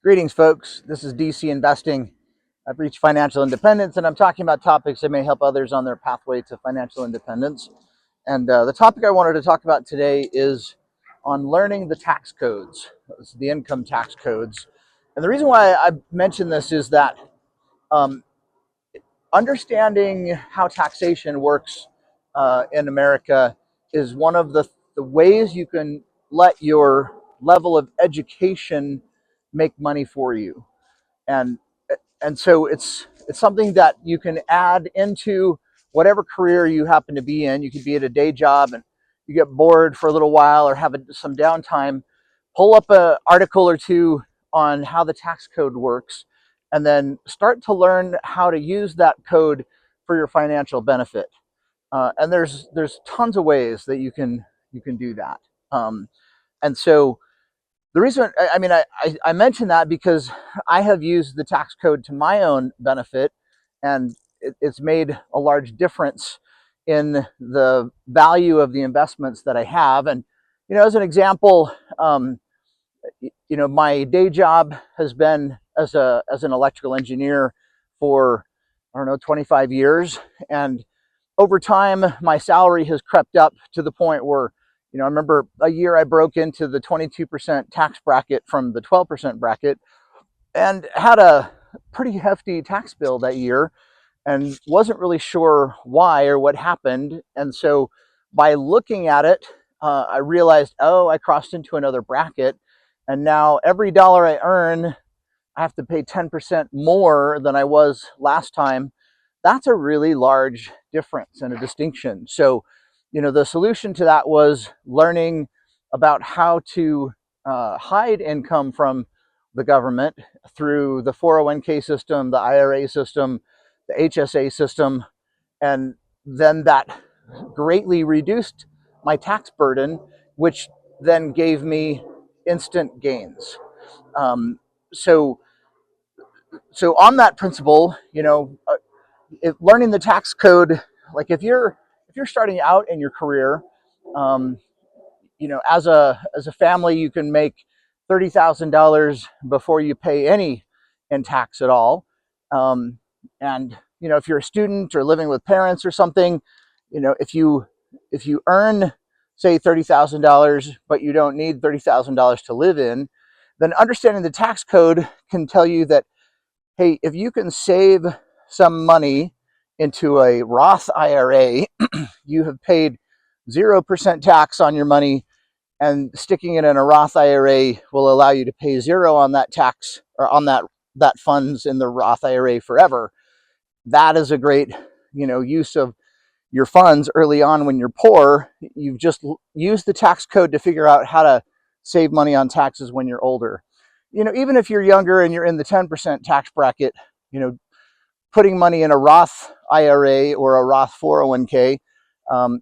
Greetings, folks. This is DC Investing. I've reached financial independence, and I'm talking about topics that may help others on their pathway to financial independence. And the topic I wanted to talk about today is on learning the tax codes, the income tax codes. And the reason why I mention this is that um, understanding how taxation works in America is one of the ways you can let your level of education make money for you. And so it's something that you can add into whatever career you happen to be in. You could be at a day job and you get bored for a little while or have some downtime. Pull up an article or two on how the tax code works, and then start to learn how to use that code for your financial benefit. And there's tons of ways that you can do that. And so the reason, I mention that because I have used the tax code to my own benefit, and it's made a large difference in the value of the investments that I have. And, as an example, my day job has been as an electrical engineer for, I don't know, 25 years. And over time, my salary has crept up to the point where, I remember a year I broke into the 22% tax bracket from the 12% bracket and had a pretty hefty tax bill that year and wasn't really sure why or what happened. And so by looking at it, I realized, oh, I crossed into another bracket. And now every dollar I earn, I have to pay 10% more than I was last time. That's a really large difference and a distinction. So, the solution to that was learning about how to hide income from the government through the 401k system, the IRA system, the HSA system, and then that greatly reduced my tax burden, which then gave me instant gains. Um, so, so on that principle, learning the tax code, like if you're starting out in your career, um, as a family, you can make $30,000 before you pay any in tax at all. And if you're a student or living with parents or something, if you earn, say, $30,000, but you don't need $30,000 to live in, then understanding the tax code can tell you that, hey, if you can save some money into a Roth IRA, you have paid 0% tax on your money, and sticking it in a Roth IRA will allow you to pay zero on that tax or on that funds in the Roth IRA forever. That is a great, use of your funds early on when you're poor. You've just used the tax code to figure out how to save money on taxes when you're older. Even if you're younger and you're in the 10% tax bracket, putting money in a Roth IRA or a Roth 401k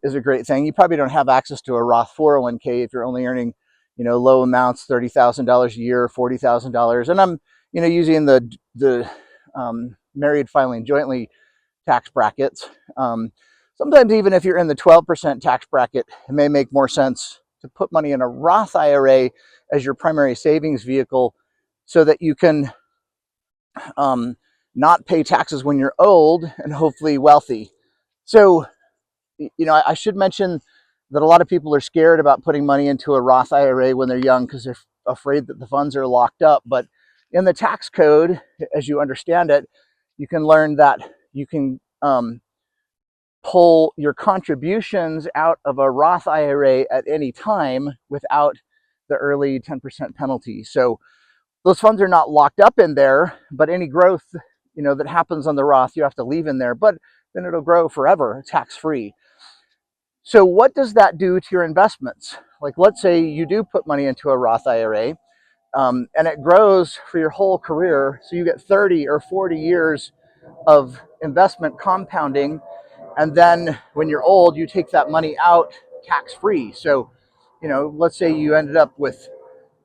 is a great thing. You probably don't have access to a Roth 401k if you're only earning, low amounts, $30,000 a year, $40,000. And I'm, using the married filing jointly tax brackets. Sometimes even if you're in the 12% tax bracket, it may make more sense to put money in a Roth IRA as your primary savings vehicle so that you can not pay taxes when you're old and hopefully wealthy. So, I should mention that a lot of people are scared about putting money into a Roth IRA when they're young because they're afraid that the funds are locked up. But in the tax code, as you understand it, you can learn that you can pull your contributions out of a Roth IRA at any time without the early 10% penalty. So those funds are not locked up in there, but any growth, that happens on the Roth, you have to leave in there, but then it'll grow forever, tax-free. So what does that do to your investments? Like, let's say you do put money into a Roth IRA, and it grows for your whole career. So you get 30 or 40 years of investment compounding. And then when you're old, you take that money out tax-free. So, let's say you ended up with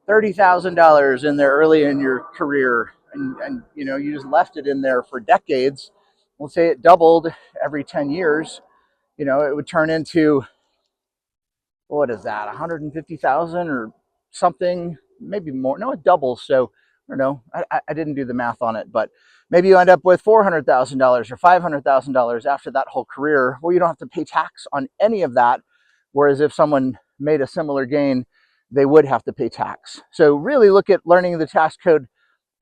$30,000 in there early in your career, and you just left it in there for decades. We'll say it doubled every 10 years. It would turn into, what is that, 150,000 or something, maybe more. No, it doubles. So don't know, I didn't do the math on it, but maybe you end up with $400,000 or $500,000 after that whole career. Well, you don't have to pay tax on any of that. Whereas if someone made a similar gain, they would have to pay tax. So really look at learning the tax code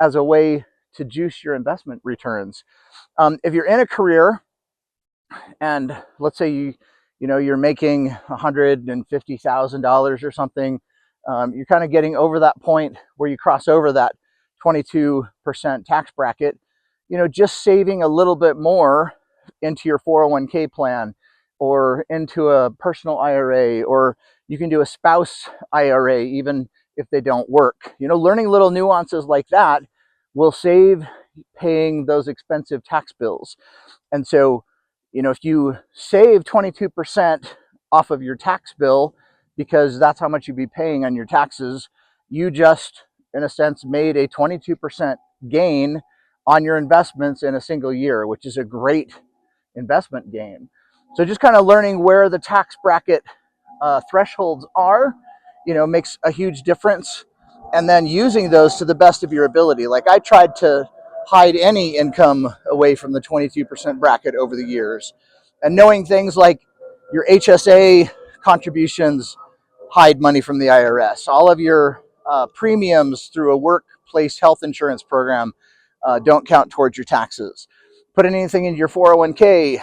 as a way to juice your investment returns. If you're in a career and let's say you're making $150,000 or something, you're kind of getting over that point where you cross over that 22% tax bracket. Just saving a little bit more into your 401k plan or into a personal IRA, or you can do a spouse IRA even if they don't work. Learning little nuances like that will save paying those expensive tax bills. And so, if you save 22% off of your tax bill, because that's how much you'd be paying on your taxes, you just, in a sense, made a 22% gain on your investments in a single year, which is a great investment gain. So just kind of learning where the tax bracket thresholds are, makes a huge difference. And then using those to the best of your ability. Like I tried to hide any income away from the 22% bracket over the years. And knowing things like your HSA contributions hide money from the IRS, all of your premiums through a workplace health insurance program don't count towards your taxes. Put anything in your 401k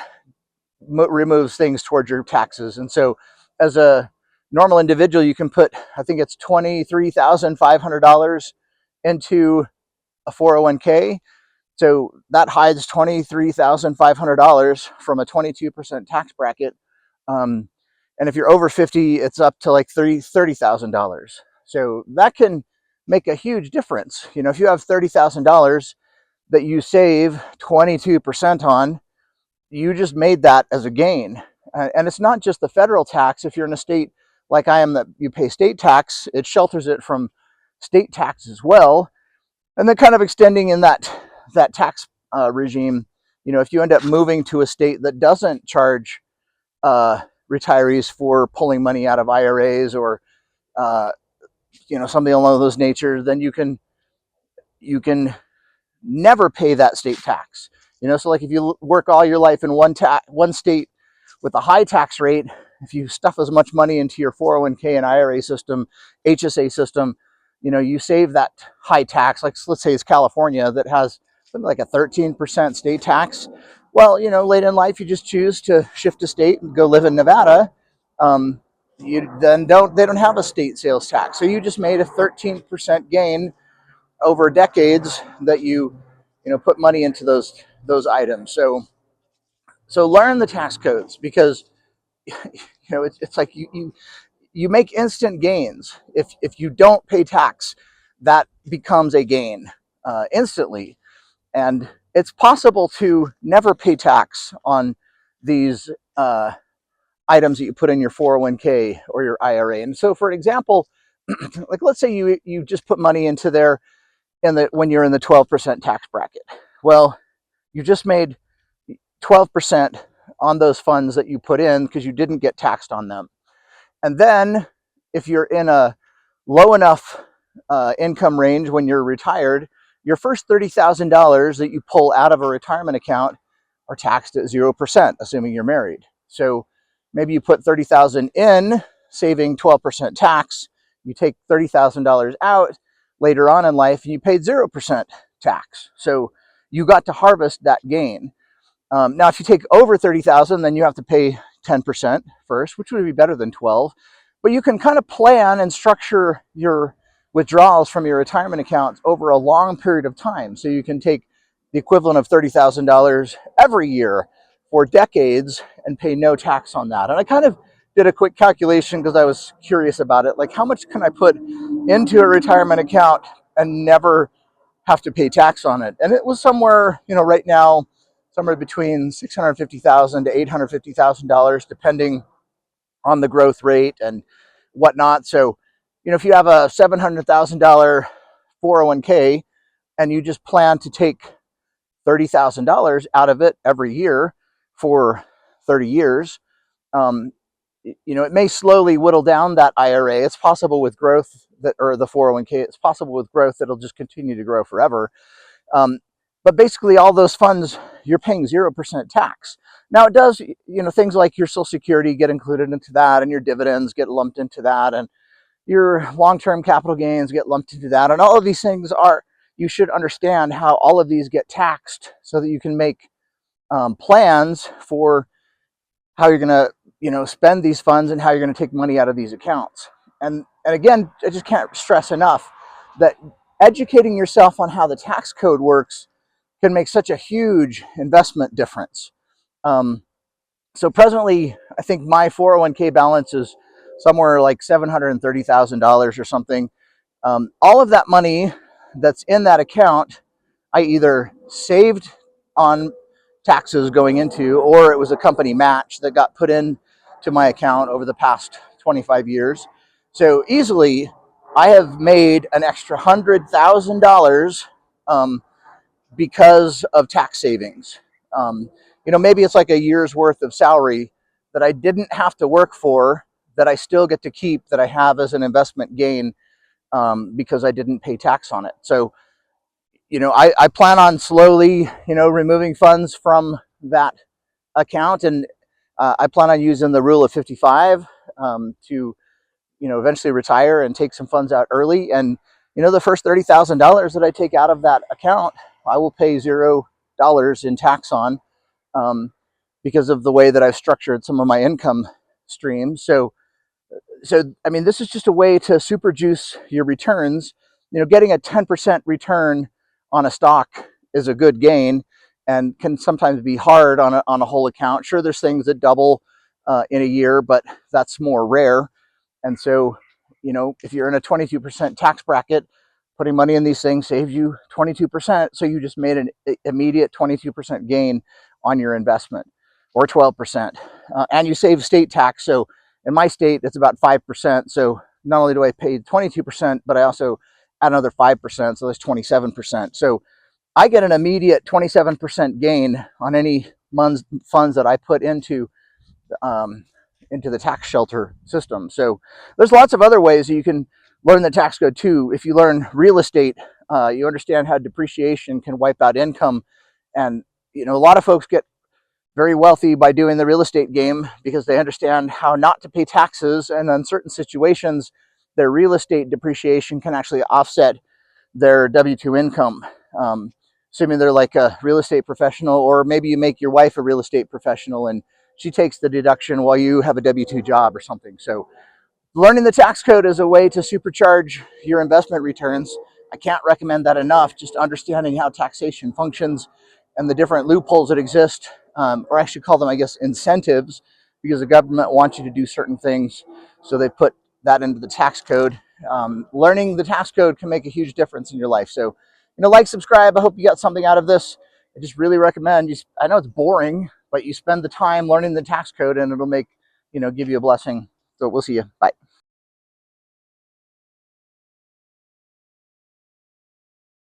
removes things towards your taxes. And so as a normal individual, you can put, I think it's $23,500 into a 401k. So that hides $23,500 from a 22% tax bracket. And if you're over 50, it's up to like $30,000. So that can make a huge difference. If you have $30,000 that you save 22% on, you just made that as a gain. And it's not just the federal tax. If you're in a state like I am that you pay state tax, it shelters it from state tax as well. And then kind of extending in that tax regime, if you end up moving to a state that doesn't charge retirees for pulling money out of IRAs or something along those nature, then you can never pay that state tax. So like if you work all your life in one state with a high tax rate, if you stuff as much money into your 401k and IRA system, HSA system, you save that high tax. Like let's say it's California that has something like a 13% state tax. Well, late in life, you just choose to shift a state and go live in Nevada. You then they don't have a state sales tax. So you just made a 13% gain over decades that you put money into those items. So learn the tax codes, because it's like you make instant gains. If you don't pay tax, that becomes a gain instantly. And it's possible to never pay tax on these items that you put in your 401k or your IRA. And so, for example, like let's say you just put money into there when you're in the 12% tax bracket. Well, you just made 12% on those funds that you put in because you didn't get taxed on them. And then if you're in a low enough income range when you're retired, your first $30,000 that you pull out of a retirement account are taxed at 0%, assuming you're married. So maybe you put $30,000 in, saving 12% tax. You take $30,000 out later on in life and you paid 0% tax. So you got to harvest that gain. Now, if you take over 30,000, then you have to pay 10% first, which would be better than 12. But you can kind of plan and structure your withdrawals from your retirement accounts over a long period of time. So you can take the equivalent of $30,000 every year for decades and pay no tax on that. And I kind of did a quick calculation because I was curious about it. Like, how much can I put into a retirement account and never have to pay tax on it? And it was somewhere, right now, somewhere between $650,000 to $850,000, depending on the growth rate and whatnot. So, if you have a $700,000 401k and you just plan to take $30,000 out of it every year for 30 years, it may slowly whittle down that IRA. It's possible with growth that, or the 401k. It's possible with growth that it'll just continue to grow forever. Um, but basically, all those funds, you're paying 0% tax. Now, it does, things like your Social Security get included into that, and your dividends get lumped into that, and your long-term capital gains get lumped into that. And all of these things you should understand how all of these get taxed so that you can make plans for how you're going to, spend these funds and how you're going to take money out of these accounts. And again, I just can't stress enough that educating yourself on how the tax code works can make such a huge investment difference. So presently, I think my 401k balance is somewhere like $730,000 or something. All of that money that's in that account, I either saved on taxes going into, or it was a company match that got put in to my account over the past 25 years. So easily, I have made an extra $100,000 because of tax savings. Maybe it's like a year's worth of salary that I didn't have to work for, that I still get to keep, that I have as an investment gain because I didn't pay tax on it. So, I plan on slowly, removing funds from that account, and I plan on using the rule of 55 to, eventually retire and take some funds out early. And, the first $30,000 that I take out of that account, I will pay $0 in tax on because of the way that I've structured some of my income streams. So I mean, this is just a way to super juice your returns. Getting a 10% return on a stock is a good gain, and can sometimes be hard on a whole account. Sure, there's things that double in a year, but that's more rare. And so, if you're in a 22% tax bracket, putting money in these things saves you 22%. So you just made an immediate 22% gain on your investment, or 12%. And you save state tax. So in my state, it's about 5%. So not only do I pay 22%, but I also add another 5%. So that's 27%. So I get an immediate 27% gain on any funds that I put into the tax shelter system. So there's lots of other ways that you can learn the tax code too. If you learn real estate, you understand how depreciation can wipe out income. And, a lot of folks get very wealthy by doing the real estate game because they understand how not to pay taxes. And in certain situations, their real estate depreciation can actually offset their W-2 income. Assuming they're like a real estate professional, or maybe you make your wife a real estate professional and she takes the deduction while you have a W-2 job or something. So learning the tax code is a way to supercharge your investment returns. I can't recommend that enough. Just understanding how taxation functions and the different loopholes that exist, or I should call them, I guess, incentives, because the government wants you to do certain things. So they put that into the tax code. Learning the tax code can make a huge difference in your life. So, like, subscribe. I hope you got something out of this. I just really recommend I know it's boring, but you spend the time learning the tax code and it'll give you a blessing. So we'll see you. Bye.